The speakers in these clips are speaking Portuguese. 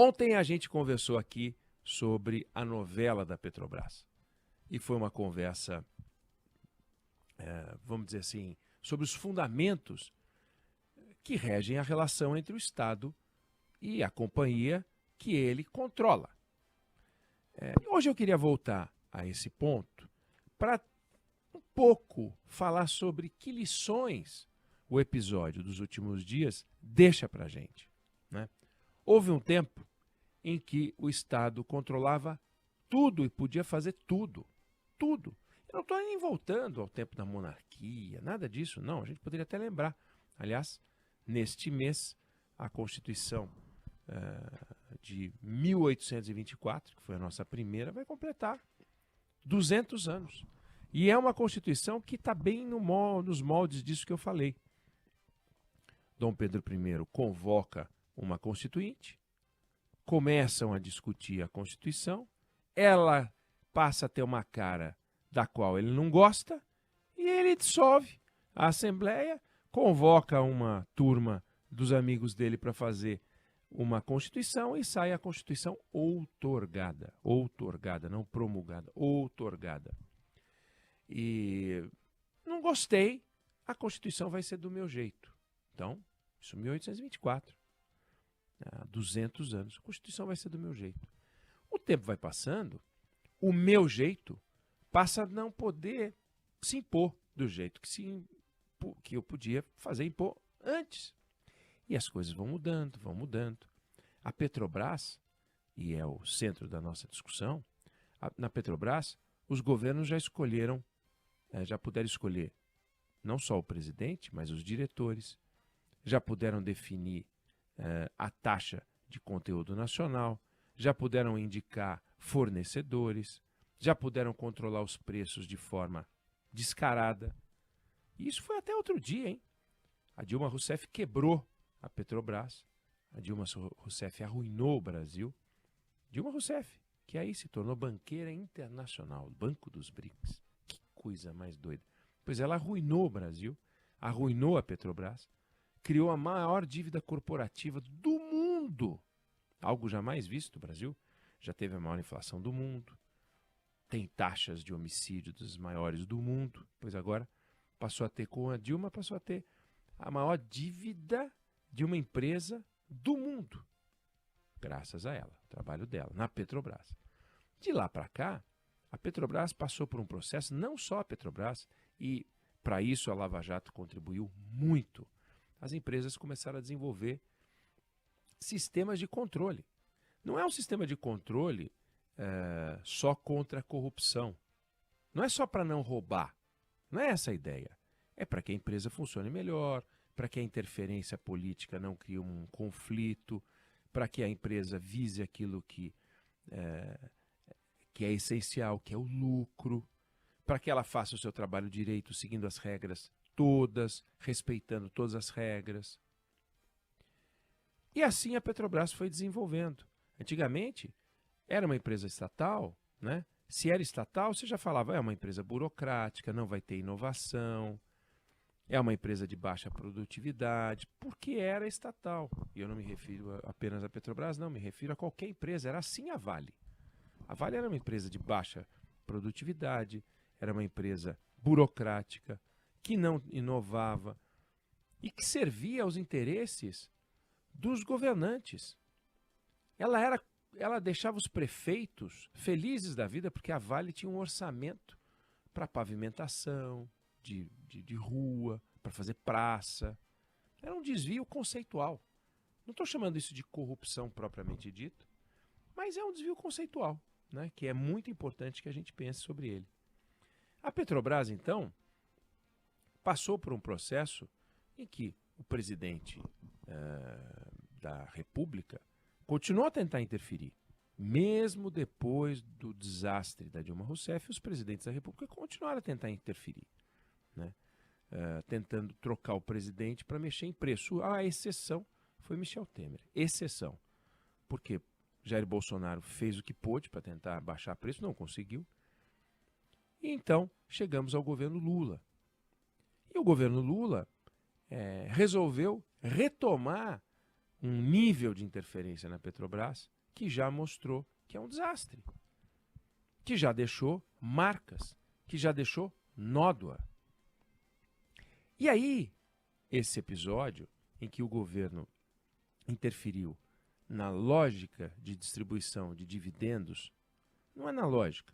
Ontem a gente conversou aqui sobre a novela da Petrobras. E foi uma conversa, vamos dizer assim, sobre os fundamentos que regem a relação entre o Estado e a companhia que ele controla. Hoje eu queria voltar a esse ponto para um pouco falar sobre que lições o episódio dos últimos dias deixa para a gente, né? Houve um tempo em que o Estado controlava tudo e podia fazer tudo. Tudo. Eu não estou nem voltando ao tempo da monarquia, nada disso, não. A gente poderia até lembrar. Aliás, neste mês, a Constituição de 1824, que foi a nossa primeira, vai completar 200 anos. E é uma Constituição que está bem nos moldes disso que eu falei. Dom Pedro I convoca uma Constituinte, começam a discutir a Constituição, ela passa a ter uma cara da qual ele não gosta, e ele dissolve a Assembleia, convoca uma turma dos amigos dele para fazer uma Constituição e sai a Constituição outorgada. Outorgada, não promulgada, outorgada. E não gostei, a Constituição vai ser do meu jeito. Então, isso em 1824. Há 200 anos, a Constituição vai ser do meu jeito. O tempo vai passando, o meu jeito passa a não poder se impor do jeito que eu podia fazer impor antes. E as coisas vão mudando, vão mudando. A Petrobras, e é o centro da nossa discussão, na Petrobras, os governos já escolheram, já puderam escolher não só o presidente, mas os diretores, já puderam definir a taxa de conteúdo nacional, já puderam indicar fornecedores, já puderam controlar os preços de forma descarada. E isso foi até outro dia, hein? A Dilma Rousseff quebrou a Petrobras, a Dilma Rousseff arruinou o Brasil. Dilma Rousseff, que aí se tornou banqueira internacional, Banco dos BRICS. Que coisa mais doida. Pois ela arruinou o Brasil, arruinou a Petrobras, criou a maior dívida corporativa do mundo. Algo jamais visto. O Brasil já teve a maior inflação do mundo, tem taxas de homicídio dos maiores do mundo, pois agora passou a ter, com a Dilma, passou a ter a maior dívida de uma empresa do mundo, graças a ela, o trabalho dela, na Petrobras. De lá para cá, a Petrobras passou por um processo, não só a Petrobras, e para isso a Lava Jato contribuiu muito. As empresas começaram a desenvolver sistemas de controle. Não é um sistema de controle só contra a corrupção. Não é só para não roubar. Não é essa a ideia. É para que a empresa funcione melhor, para que a interferência política não crie um conflito, para que a empresa vise aquilo que é essencial, que é o lucro, para que ela faça o seu trabalho direito seguindo as regras todas, respeitando todas as regras. E assim a Petrobras foi desenvolvendo. Antigamente, era uma empresa estatal, né? Se era estatal, você já falava, é uma empresa burocrática, não vai ter inovação, é uma empresa de baixa produtividade, porque era estatal. E eu não me refiro apenas à Petrobras, não, me refiro a qualquer empresa. Era assim a Vale. A Vale era uma empresa de baixa produtividade, era uma empresa burocrática, que não inovava e que servia aos interesses dos governantes. Ela deixava os prefeitos felizes da vida porque a Vale tinha um orçamento para pavimentação de rua, para fazer praça. Era um desvio conceitual. Não estou chamando isso de corrupção propriamente dito, mas é um desvio conceitual, né, que é muito importante que a gente pense sobre ele. A Petrobras, então, passou por um processo em que o presidente da República continuou a tentar interferir. Mesmo depois do desastre da Dilma Rousseff, os presidentes da República continuaram a tentar interferir, né? Tentando trocar o presidente para mexer em preço. A exceção foi Michel Temer. Exceção. Porque Jair Bolsonaro fez o que pôde para tentar baixar preço, não conseguiu. E então chegamos ao governo Lula. E o governo Lula resolveu retomar um nível de interferência na Petrobras que já mostrou que é um desastre, que já deixou marcas, que já deixou nódoa. E aí, esse episódio em que o governo interferiu na lógica de distribuição de dividendos, não é na lógica,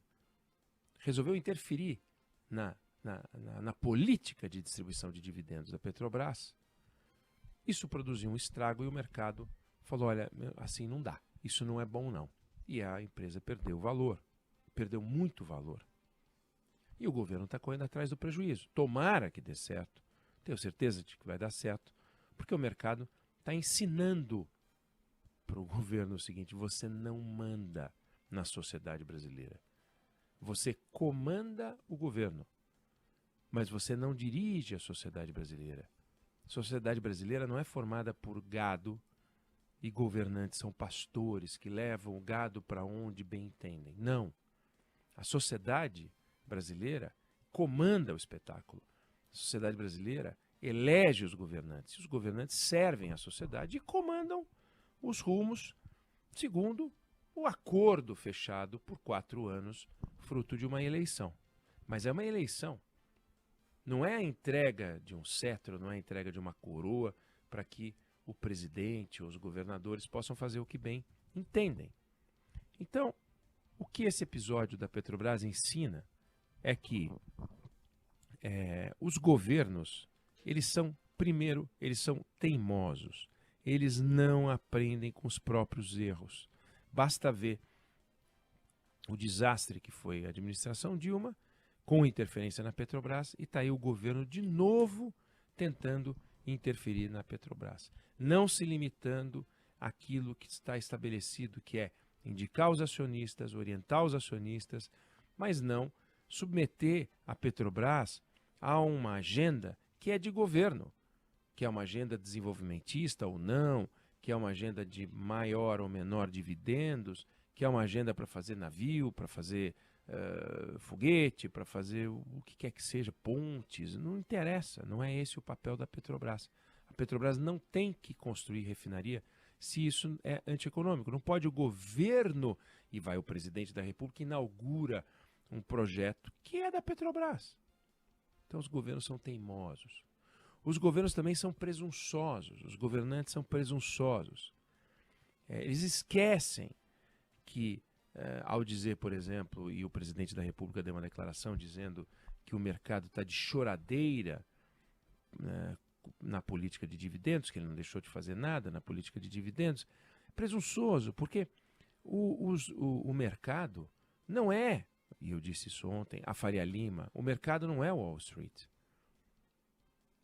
resolveu interferir na política de distribuição de dividendos da Petrobras, isso produziu um estrago e o mercado falou, olha, assim não dá, isso não é bom não. E a empresa perdeu valor, perdeu muito valor. E o governo está correndo atrás do prejuízo. Tomara que dê certo, tenho certeza de que vai dar certo, porque o mercado está ensinando para o governo o seguinte, você não manda na sociedade brasileira. Você comanda o governo, mas você não dirige a sociedade brasileira. A sociedade brasileira não é formada por gado e governantes são pastores que levam o gado para onde bem entendem. Não. A sociedade brasileira comanda o espetáculo. A sociedade brasileira elege os governantes. Os governantes servem à sociedade e comandam os rumos segundo o acordo fechado por 4 anos, fruto de uma eleição. Mas é uma eleição. Não é a entrega de um cetro, não é a entrega de uma coroa para que o presidente ou os governadores possam fazer o que bem entendem. Então, o que esse episódio da Petrobras ensina é que os governos, primeiro, eles são teimosos. Eles não aprendem com os próprios erros. Basta ver o desastre que foi a administração Dilma, com interferência na Petrobras, e está aí o governo de novo tentando interferir na Petrobras. Não se limitando àquilo que está estabelecido, que é indicar os acionistas, orientar os acionistas, mas não submeter a Petrobras a uma agenda que é de governo, que é uma agenda desenvolvimentista ou não, que é uma agenda de maior ou menor dividendos, que é uma agenda para fazer navio, para fazer foguete, para fazer o que quer que seja, pontes, não interessa, não é esse o papel da Petrobras. A Petrobras não tem que construir refinaria se isso é antieconômico. Não pode o governo, e vai o presidente da República, inaugura um projeto que é da Petrobras. Então os governos são teimosos. Os governos também são presunçosos, os governantes são presunçosos. Eles esquecem que, ao dizer, por exemplo, e o presidente da República deu uma declaração dizendo que o mercado está de choradeira na política de dividendos, que ele não deixou de fazer nada na política de dividendos, presunçoso, porque o mercado não é, e eu disse isso ontem, a Faria Lima, o mercado não é Wall Street.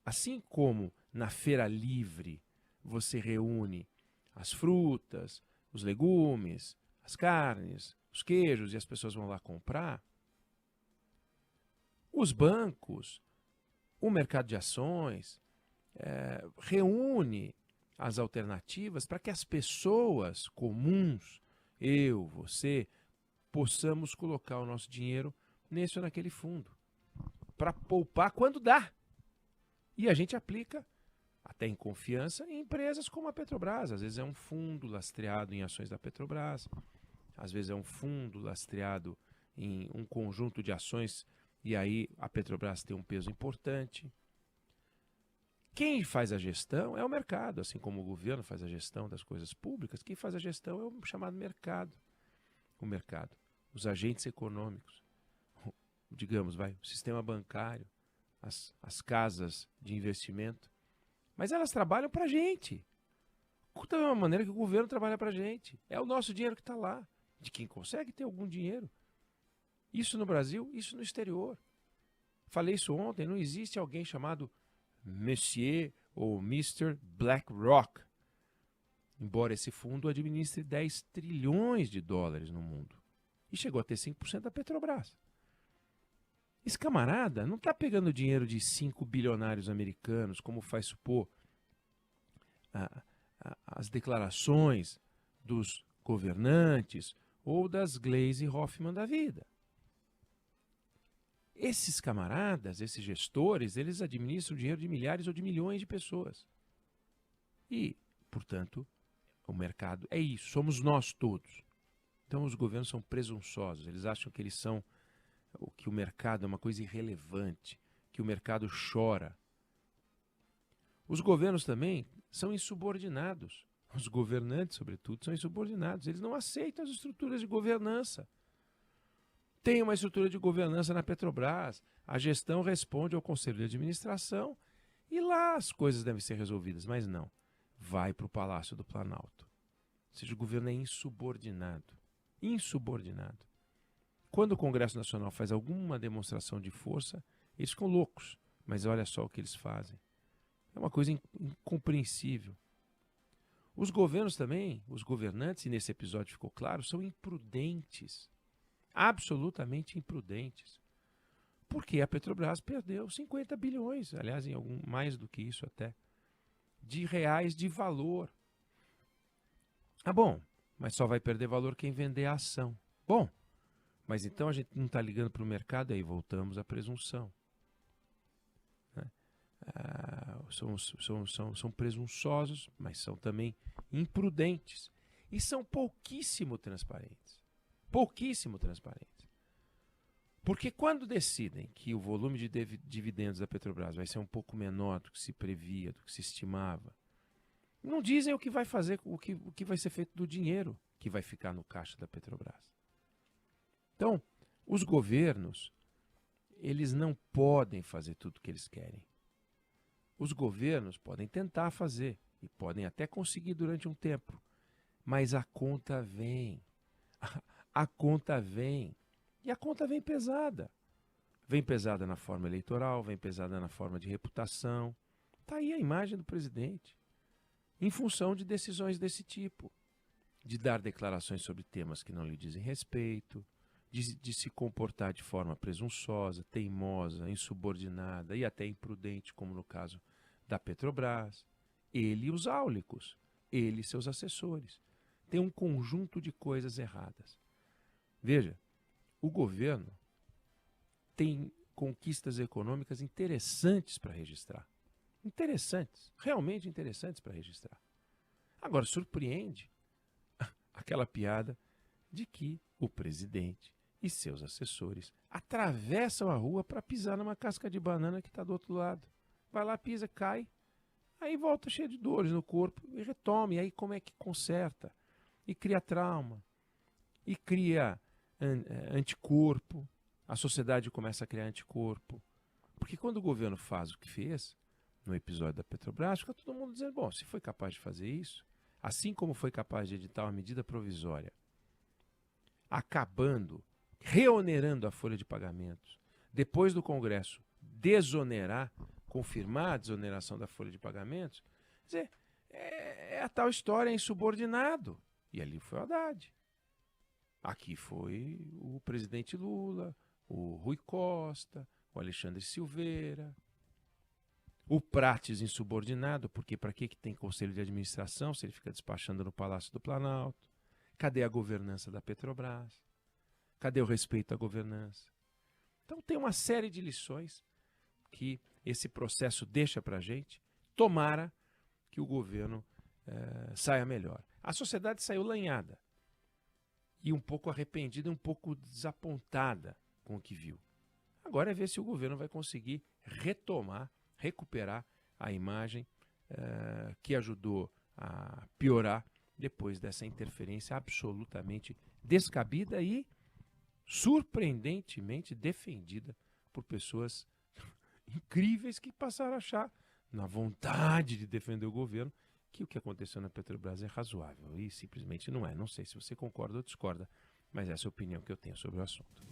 Assim como na feira livre você reúne as frutas, os legumes, as carnes, os queijos e as pessoas vão lá comprar, os bancos, o mercado de ações, reúne as alternativas para que as pessoas comuns, eu, você, possamos colocar o nosso dinheiro nesse ou naquele fundo, para poupar quando dá. E a gente aplica, até em confiança, em empresas como a Petrobras. Às vezes é um fundo lastreado em ações da Petrobras, às vezes é um fundo lastreado em um conjunto de ações, e aí a Petrobras tem um peso importante. Quem faz a gestão é o mercado, assim como o governo faz a gestão das coisas públicas, quem faz a gestão é o chamado mercado. O mercado, os agentes econômicos, digamos, o sistema bancário, as casas de investimento, mas elas trabalham para a gente, da mesma maneira que o governo trabalha para a gente. É o nosso dinheiro que está lá, de quem consegue ter algum dinheiro. Isso no Brasil, isso no exterior. Falei isso ontem, não existe alguém chamado Monsieur ou Mr. BlackRock, embora esse fundo administre 10 trilhões de dólares no mundo. E chegou a ter 5% da Petrobras. Esse camarada não está pegando dinheiro de 5 bilionários americanos, como faz supor as declarações dos governantes ou das Glaze Hoffman da vida. Esses camaradas, esses gestores, eles administram dinheiro de milhares ou de milhões de pessoas. E, portanto, O mercado é isso, somos nós todos. Então os governos são presunçosos, eles acham que eles são, que o mercado é uma coisa irrelevante, que o mercado chora. Os governos também são insubordinados. Os governantes, sobretudo, são insubordinados. Eles não aceitam as estruturas de governança. Tem uma estrutura de governança na Petrobras, a gestão responde ao Conselho de Administração e lá as coisas devem ser resolvidas, mas não. Vai para o Palácio do Planalto. Ou seja, o governo é insubordinado. Insubordinado. Quando o Congresso Nacional faz alguma demonstração de força, eles ficam loucos. Mas olha só o que eles fazem. É uma coisa incompreensível. Os governos também, os governantes, e nesse episódio ficou claro, são imprudentes. Absolutamente imprudentes. Porque a Petrobras perdeu 50 bilhões, aliás, mais do que isso até, de reais de valor. Ah, bom, mas só vai perder valor quem vender a ação. Bom, mas então a gente não está ligando para o mercado, aí voltamos à presunção. Né? São presunçosos, mas são também imprudentes. E são pouquíssimo transparentes. Pouquíssimo transparentes. Porque quando decidem que o volume de dividendos da Petrobras vai ser um pouco menor do que se previa, do que se estimava, não dizem o que vai fazer, o que vai ser feito do dinheiro que vai ficar no caixa da Petrobras. Então, os governos, eles não podem fazer tudo o que eles querem. Os governos podem tentar fazer e podem até conseguir durante um tempo, mas a conta vem. A conta vem. E a conta vem pesada. Vem pesada na forma eleitoral, vem pesada na forma de reputação. Está aí a imagem do presidente. Em função de decisões desse tipo. De dar declarações sobre temas que não lhe dizem respeito, de se comportar de forma presunçosa, teimosa, insubordinada e até imprudente, como no caso da Petrobras. Ele e os áulicos, ele e seus assessores. Tem um conjunto de coisas erradas. Veja, o governo tem conquistas econômicas interessantes para registrar. Interessantes, realmente interessantes para registrar. Agora, surpreende aquela piada de que o presidente e seus assessores atravessam a rua para pisar numa casca de banana que está do outro lado. Vai lá, pisa, cai, aí volta cheio de dores no corpo e retoma. E aí como é que conserta? E cria trauma, e cria anticorpo, a sociedade começa a criar anticorpo. Porque quando o governo faz o que fez, no episódio da Petrobras, fica todo mundo dizendo, bom, se foi capaz de fazer isso, assim como foi capaz de editar uma medida provisória, acabando, reonerando a folha de pagamentos, depois do Congresso desonerar, confirmar a desoneração da folha de pagamentos, quer dizer, é a tal história, é insubordinado. E ali foi o Haddad. Aqui foi o presidente Lula, o Rui Costa, o Alexandre Silveira, o Prates insubordinado, porque para que tem conselho de administração se ele fica despachando no Palácio do Planalto? Cadê a governança da Petrobras? Cadê o respeito à governança? Então tem uma série de lições que esse processo deixa para a gente. Tomara que o governo saia melhor. A sociedade saiu lanhada e um pouco arrependida, um pouco desapontada com o que viu. Agora é ver se o governo vai conseguir recuperar a imagem que ajudou a piorar depois dessa interferência absolutamente descabida e surpreendentemente defendida por pessoas incríveis que passaram a achar, na vontade de defender o governo, que o que aconteceu na Petrobras é razoável. E simplesmente não é. Não sei se você concorda ou discorda, mas essa é a opinião que eu tenho sobre o assunto.